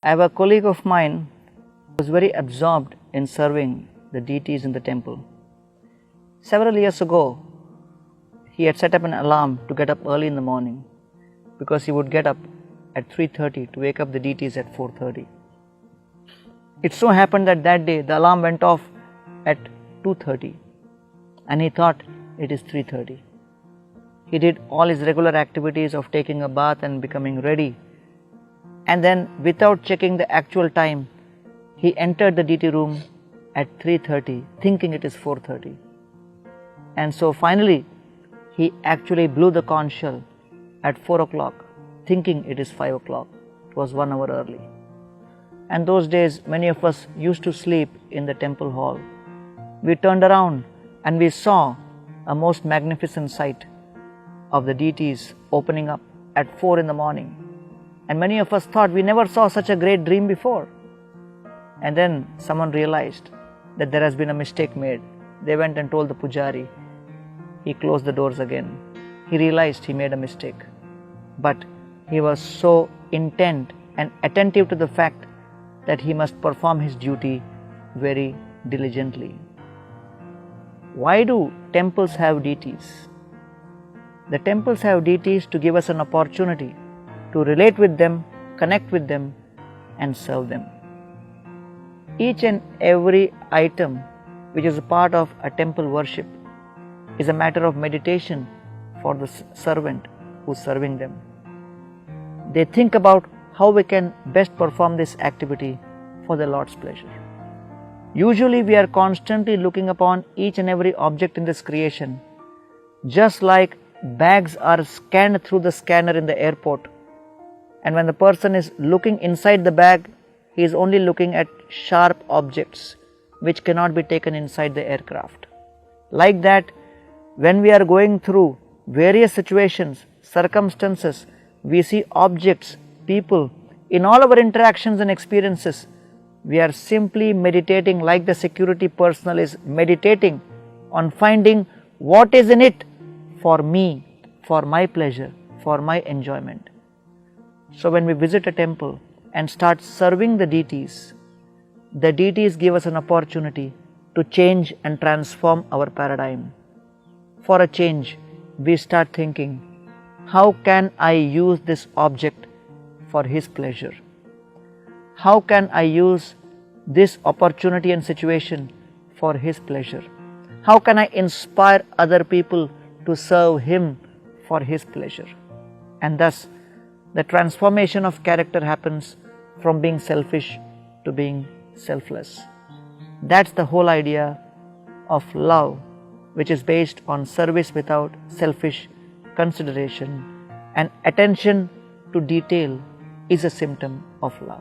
I have a colleague of mine who was very absorbed in serving the deities in the temple. Several years ago, he had set up an alarm to get up early in the morning because he would get up at 3:30 to wake up the deities at 4:30. It so happened that that day the alarm went off at 2:30 and he thought it is 3:30. He did all his regular activities of taking a bath and becoming ready, and then without checking the actual time, he entered the deity room at 3:30 thinking it is 4:30. And so finally he actually blew the conch shell at 4 o'clock thinking it is 5 o'clock. It was 1 hour early. And those days many of us used to sleep in the temple hall. We turned around and we saw a most magnificent sight of the deities opening up at 4 in the morning. And many of us thought we never saw such a great dream before. And then someone realized that there has been a mistake made. They went and told the pujari. He closed the doors again. He realized he made a mistake. But he was so intent and attentive to the fact that he must perform his duty very diligently. Why do temples have deities? The temples have deities to give us an opportunity to relate with them, connect with them, and serve them. Each and every item which is a part of a temple worship is a matter of meditation for the servant who is serving them. They think about how we can best perform this activity for the Lord's pleasure. Usually we are constantly looking upon each and every object in this creation, just like bags are scanned through the scanner in the airport. And when the person is looking inside the bag, he is only looking at sharp objects which cannot be taken inside the aircraft. Like that, when we are going through various situations, circumstances, we see objects, people, in all our interactions and experiences, we are simply meditating like the security personnel is meditating on finding what is in it for me, for my pleasure, for my enjoyment. So when we visit a temple and start serving the deities give us an opportunity to change and transform our paradigm. For a change, we start thinking, how can I use this object for His pleasure? How can I use this opportunity and situation for His pleasure? How can I inspire other people to serve Him for His pleasure? And thus, the transformation of character happens from being selfish to being selfless. That's the whole idea of love, which is based on service without selfish consideration, and attention to detail is a symptom of love.